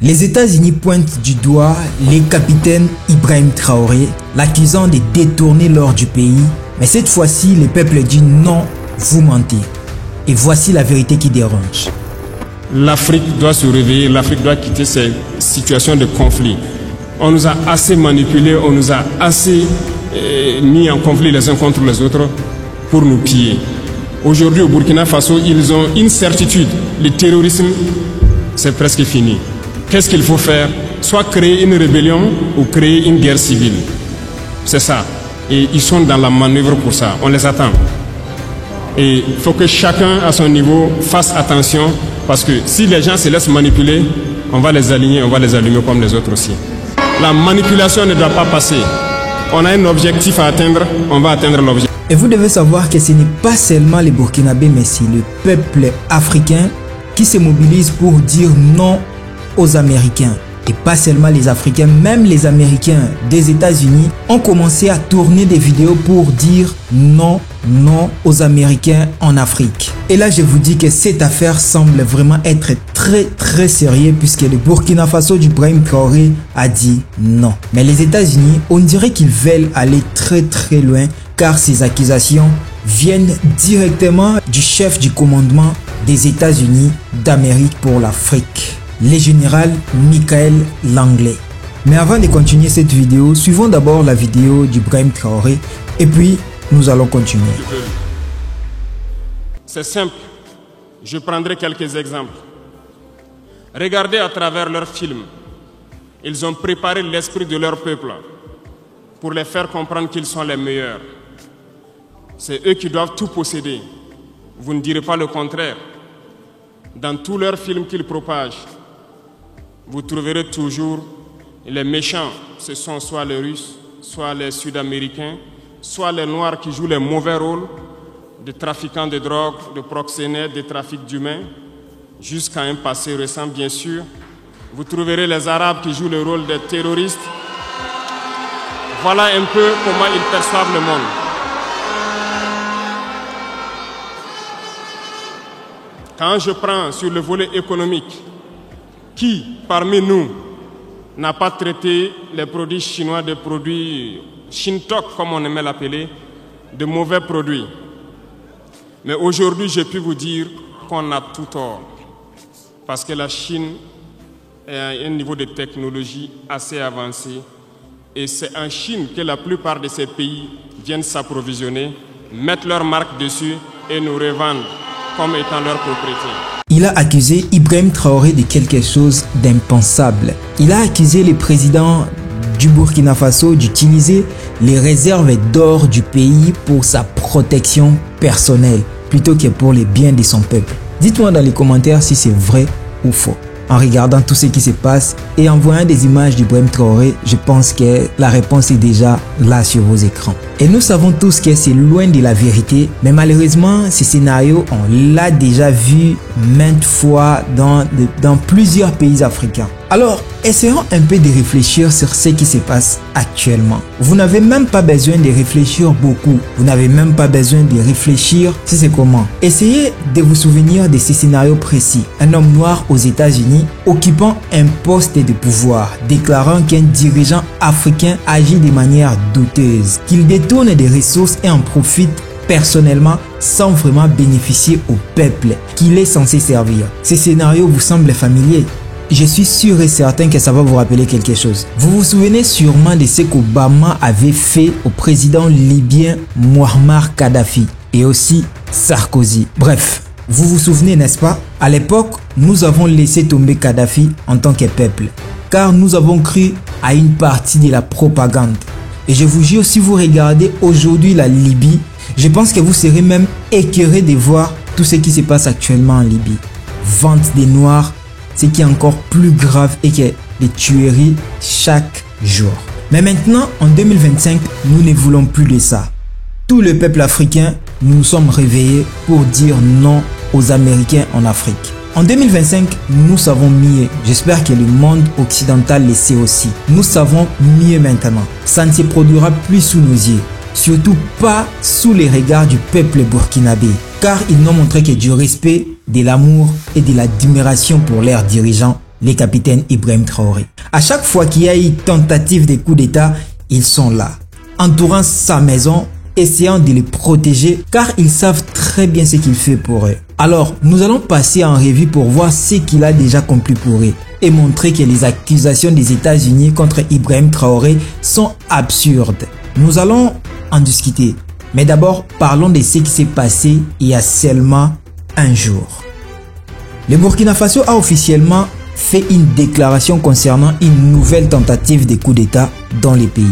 Les États-Unis pointent du doigt les capitaines Ibrahim Traoré, l'accusant de détourner l'or du pays. Mais cette fois-ci, le peuple dit non, vous mentez. Et voici la vérité qui dérange. L'Afrique doit se réveiller, l'Afrique doit quitter ces situations de conflit. On nous a assez manipulés, on nous a assez mis en conflit les uns contre les autres pour nous piller. Aujourd'hui au Burkina Faso, ils ont une certitude, le terrorisme, c'est presque fini. Qu'est-ce qu'il faut faire? Soit créer une rébellion ou créer une guerre civile. C'est ça. Et ils sont dans la manœuvre pour ça. On les attend. Et il faut que chacun à son niveau fasse attention parce que si les gens se laissent manipuler, on va les aligner, on va les allumer comme les autres aussi. La manipulation ne doit pas passer. On a un objectif à atteindre, on va atteindre l'objectif. Et vous devez savoir que ce n'est pas seulement les Burkinabés, mais c'est le peuple africain qui se mobilise pour dire non aux Américains. Et pas seulement les Africains, même les Américains des États-Unis ont commencé à tourner des vidéos pour dire non aux Américains en Afrique. Et là, je vous dis que cette affaire semble vraiment être très sérieux puisque le Burkina Faso d'Ibrahim Traoré a dit non. Mais les États-Unis, on dirait qu'ils veulent aller très loin car ces accusations viennent directement du chef du commandement des États-Unis d'Amérique pour l'Afrique, le général Michael Langley. Mais avant de continuer cette vidéo, suivons d'abord la vidéo d'Ibrahim Traoré et puis nous allons continuer. C'est simple, je prendrai quelques exemples. Regardez à travers leurs films, ils ont préparé l'esprit de leur peuple pour les faire comprendre qu'ils sont les meilleurs. C'est eux qui doivent tout posséder. Vous ne direz pas le contraire. Dans tous leurs films qu'ils propagent, vous trouverez toujours les méchants. Ce sont soit les Russes, soit les Sud-Américains, soit les Noirs qui jouent les mauvais rôles de trafiquants de drogue, de proxénètes, de trafic d'humains, jusqu'à un passé récent bien sûr. Vous trouverez les Arabes qui jouent le rôle des terroristes. Voilà un peu comment ils perçoivent le monde. Quand je prends sur le volet économique, qui parmi nous n'a pas traité les produits chinois de produits Shintok, comme on aimait l'appeler, de mauvais produits? Mais aujourd'hui, j'ai pu vous dire qu'on a tout tort. Parce que la Chine est à un niveau de technologie assez avancé. Et c'est en Chine que la plupart de ces pays viennent s'approvisionner, mettre leur marque dessus et nous revendent comme étant leur propriété. Il a accusé Ibrahim Traoré de quelque chose d'impensable. Il a accusé le président du Burkina Faso d'utiliser les réserves d'or du pays pour sa protection personnelle plutôt que pour les biens de son peuple. Dites-moi dans les commentaires si c'est vrai ou faux. En regardant tout ce qui se passe et en voyant des images d'Ibrahim Traoré, je pense que la réponse est déjà là sur vos écrans. Et nous savons tous que c'est loin de la vérité, mais malheureusement, ce scénario, on l'a déjà vu maintes fois dans plusieurs pays africains. Alors, essayons un peu de réfléchir sur ce qui se passe actuellement. Vous n'avez même pas besoin de réfléchir beaucoup. Vous n'avez même pas besoin de réfléchir si c'est comment. Essayez de vous souvenir de ce scénario précis. Un homme noir aux États-Unis occupant un poste de pouvoir, déclarant qu'un dirigeant africain agit de manière douteuse, qu'il détourne des ressources et en profite personnellement sans vraiment bénéficier au peuple qu'il est censé servir. Ce scénario vous semble familier? Je suis sûr et certain que ça va vous rappeler quelque chose. Vous vous souvenez sûrement de ce qu'Obama avait fait au président libyen Muammar Kadhafi et aussi Sarkozy. Bref, vous vous souvenez, n'est-ce pas? À l'époque, nous avons laissé tomber Kadhafi en tant que peuple, car nous avons cru à une partie de la propagande. Et je vous jure, si vous regardez aujourd'hui la Libye, je pense que vous serez même écœuré de voir tout ce qui se passe actuellement en Libye. Vente des Noirs, ce qui est encore plus grave est que des tueries chaque jour. Mais maintenant, en 2025, nous ne voulons plus de ça. Tout le peuple africain, nous nous sommes réveillés pour dire non aux Américains en Afrique. En 2025, nous savons mieux. J'espère que le monde occidental le sait aussi. Nous savons mieux maintenant. Ça ne se produira plus sous nos yeux. Surtout pas sous les regards du peuple burkinabé. Car ils n'ont montré que du respect, de l'amour et de l'admiration pour leurs dirigeants les capitaines Ibrahim Traoré. À chaque fois qu'il y a eu tentative de coup d'État, ils sont là, entourant sa maison, essayant de les protéger car ils savent très bien ce qu'il fait pour eux. Alors, nous allons passer en revue pour voir ce qu'il a déjà accompli pour eux et montrer que les accusations des États-Unis contre Ibrahim Traoré sont absurdes. Nous allons en discuter, mais d'abord parlons de ce qui s'est passé il y a seulement un jour. Le Burkina Faso a officiellement fait une déclaration concernant une nouvelle tentative de coup d'État dans le pays.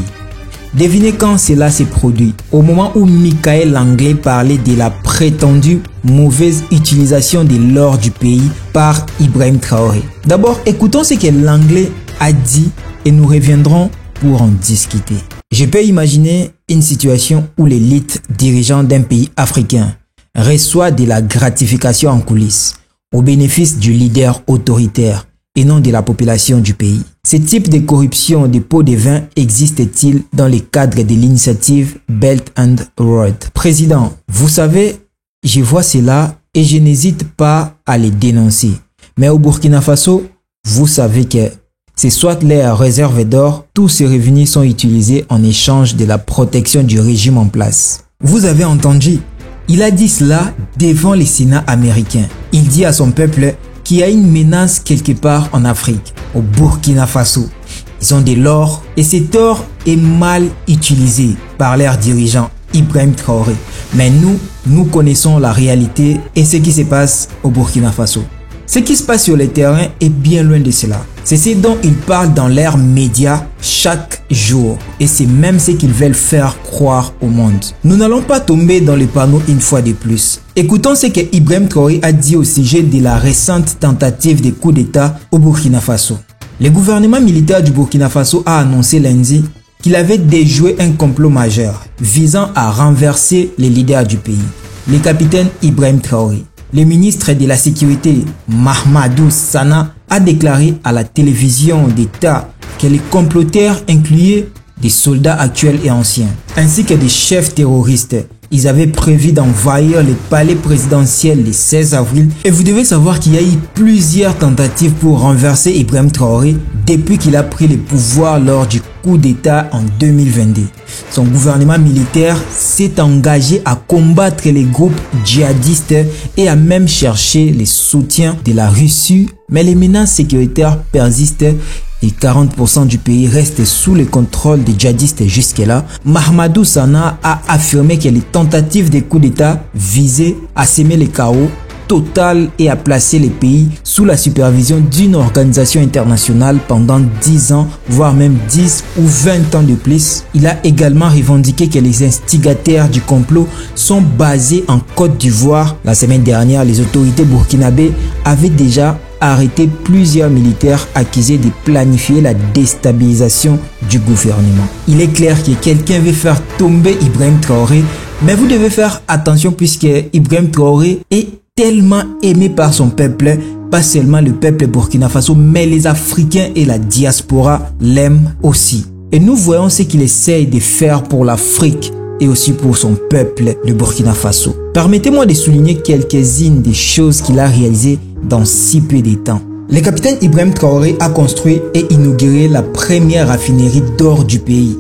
Devinez quand cela s'est produit, au moment où Michael Langlais parlait de la prétendue mauvaise utilisation de l'or du pays par Ibrahim Traoré. D'abord, écoutons ce que Langlais a dit et nous reviendrons pour en discuter. Je peux imaginer une situation où l'élite dirigeante d'un pays africain reçoit de la gratification en coulisses au bénéfice du leader autoritaire et non de la population du pays. Ce type de corruption des pots de vin existe-t-il dans le cadre de l'initiative Belt and Road? Président, vous savez, je vois cela et je n'hésite pas à les dénoncer. Mais au Burkina Faso, vous savez que c'est soit les réserves d'or, tous ces revenus sont utilisés en échange de la protection du régime en place. Vous avez entendu? Il a dit cela devant le Sénat américain. Il dit à son peuple qu'il y a une menace quelque part en Afrique, au Burkina Faso. Ils ont de l'or et cet or est mal utilisé par leur dirigeant Ibrahim Traoré. Mais nous connaissons la réalité et ce qui se passe au Burkina Faso. Ce qui se passe sur le terrain est bien loin de cela. C'est ce dont ils parlent dans leurs médias chaque jour. Et c'est même ce qu'ils veulent faire croire au monde. Nous n'allons pas tomber dans les panneaux une fois de plus. Écoutons ce que Ibrahim Traoré a dit au sujet de la récente tentative de coup d'État au Burkina Faso. Le gouvernement militaire du Burkina Faso a annoncé lundi qu'il avait déjoué un complot majeur visant à renverser les leaders du pays, le capitaine Ibrahim Traoré. Le ministre de la Sécurité, Mahamadou Sana, a déclaré à la télévision d'État que les comploteurs incluaient des soldats actuels et anciens, ainsi que des chefs terroristes. Ils avaient prévu d'envahir le palais présidentiel le 16 avril. Et vous devez savoir qu'il y a eu plusieurs tentatives pour renverser Ibrahim Traoré depuis qu'il a pris le pouvoir lors du coup d'État en 2022. Son gouvernement militaire s'est engagé à combattre les groupes djihadistes et à même chercher le soutien de la Russie. Mais les menaces sécuritaires persistent et 40% du pays reste sous le contrôle des djihadistes jusque-là. Mahamadou Sana a affirmé que les tentatives de coup d'État visaient à semer le chaos total et à placer le pays sous la supervision d'une organisation internationale pendant 10 ans, voire même 10 ou 20 ans de plus. Il a également revendiqué que les instigateurs du complot sont basés en Côte d'Ivoire. La semaine dernière, les autorités burkinabées avaient déjà arrêté plusieurs militaires accusés de planifier la déstabilisation du gouvernement. Il est clair que quelqu'un veut faire tomber Ibrahim Traoré, mais vous devez faire attention puisque Ibrahim Traoré est tellement aimé par son peuple, pas seulement le peuple burkina faso, mais les Africains et la diaspora l'aiment aussi. Et nous voyons ce qu'il essaye de faire pour l'Afrique et aussi pour son peuple, le Burkina Faso. Permettez-moi de souligner quelques-unes des choses qu'il a réalisées dans si peu de temps. Le capitaine Ibrahim Traoré a construit et inauguré la première raffinerie d'or du pays.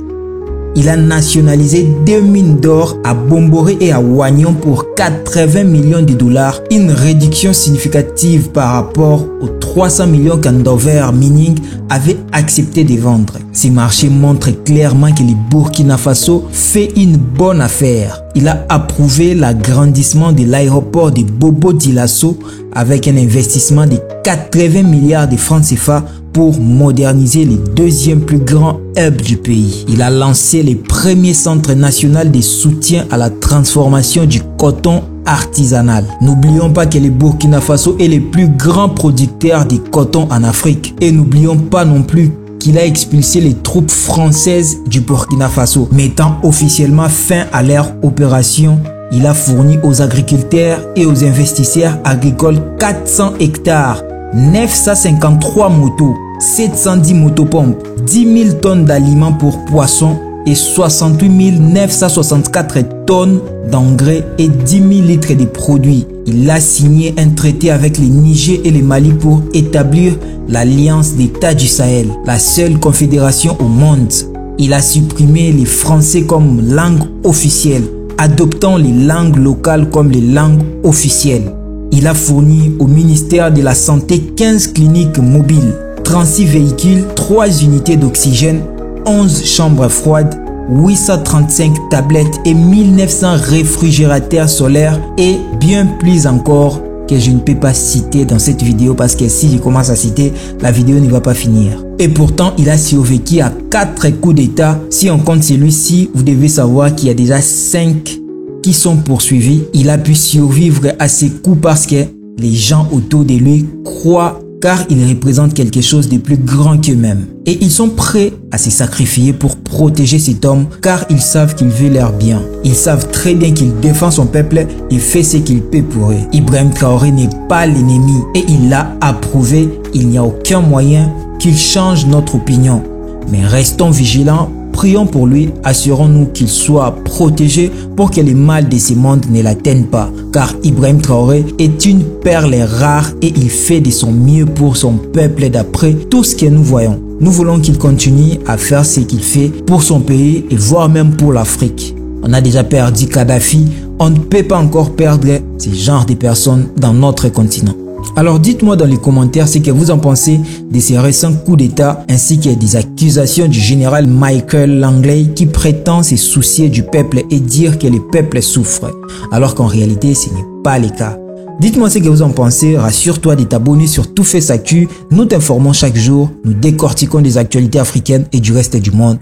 Il a nationalisé 2 mines d'or à Bomboré et à Wagnon pour 80 millions de dollars, une réduction significative par rapport aux 300 millions qu'Andover Mining avait accepté de vendre. Ces marchés montrent clairement que le Burkina Faso fait une bonne affaire. Il a approuvé l'agrandissement de l'aéroport de Bobo Dioulasso avec un investissement de 80 milliards de francs CFA pour moderniser le deuxième plus grand hub du pays. Il a lancé le premier centre national de soutien à la transformation du coton artisanal. N'oublions pas que le Burkina Faso est le plus grand producteur de coton en Afrique. Et n'oublions pas non plus qu'il a expulsé les troupes françaises du Burkina Faso, mettant officiellement fin à leur opération. Il a fourni aux agriculteurs et aux investisseurs agricoles 400 hectares, 953 motos, 710 motopompes, 10 000 tonnes d'aliments pour poissons et 68 964 tonnes d'engrais et 10 000 litres de produits. Il a signé un traité avec le Niger et le Mali pour établir l'Alliance d'États du Sahel, la seule confédération au monde. Il a supprimé les français comme langue officielle, adoptant les langues locales comme les langues officielles. Il a fourni au ministère de la Santé 15 cliniques mobiles, 36 véhicules, 3 unités d'oxygène, 11 chambres froides, 835 tablettes et 1900 réfrigérateurs solaires et bien plus encore que je ne peux pas citer dans cette vidéo parce que si je commence à citer, la vidéo ne va pas finir. Et pourtant, il a survécu à 4 coups d'état. Si on compte celui-ci, vous devez savoir qu'il y a déjà 5 qui sont poursuivis. Il a pu survivre à ces coups parce que les gens autour de lui croient car il représente quelque chose de plus grand qu'eux-mêmes. Et ils sont prêts à se sacrifier pour protéger cet homme car ils savent qu'il veut leur bien. Ils savent très bien qu'il défend son peuple et fait ce qu'il peut pour eux. Ibrahim Traoré n'est pas l'ennemi et il l'a approuvé. Il n'y a aucun moyen qu'il change notre opinion. Mais restons vigilants. Prions pour lui, assurons-nous qu'il soit protégé pour que les mal de ce monde ne l'atteignent pas. Car Ibrahim Traoré est une perle rare et il fait de son mieux pour son peuple d'après tout ce que nous voyons. Nous voulons qu'il continue à faire ce qu'il fait pour son pays et voire même pour l'Afrique. On a déjà perdu Kadhafi, on ne peut pas encore perdre ce genre de personnes dans notre continent. Alors dites-moi dans les commentaires ce que vous en pensez de ces récents coups d'état ainsi que des accusations du général Michael Langley qui prétend se soucier du peuple et dire que le peuple souffre, alors qu'en réalité ce n'est pas le cas. Dites-moi ce que vous en pensez, rassure-toi de t'abonner sur ToutFaitSactu, nous t'informons chaque jour, nous décortiquons des actualités africaines et du reste du monde.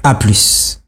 A plus.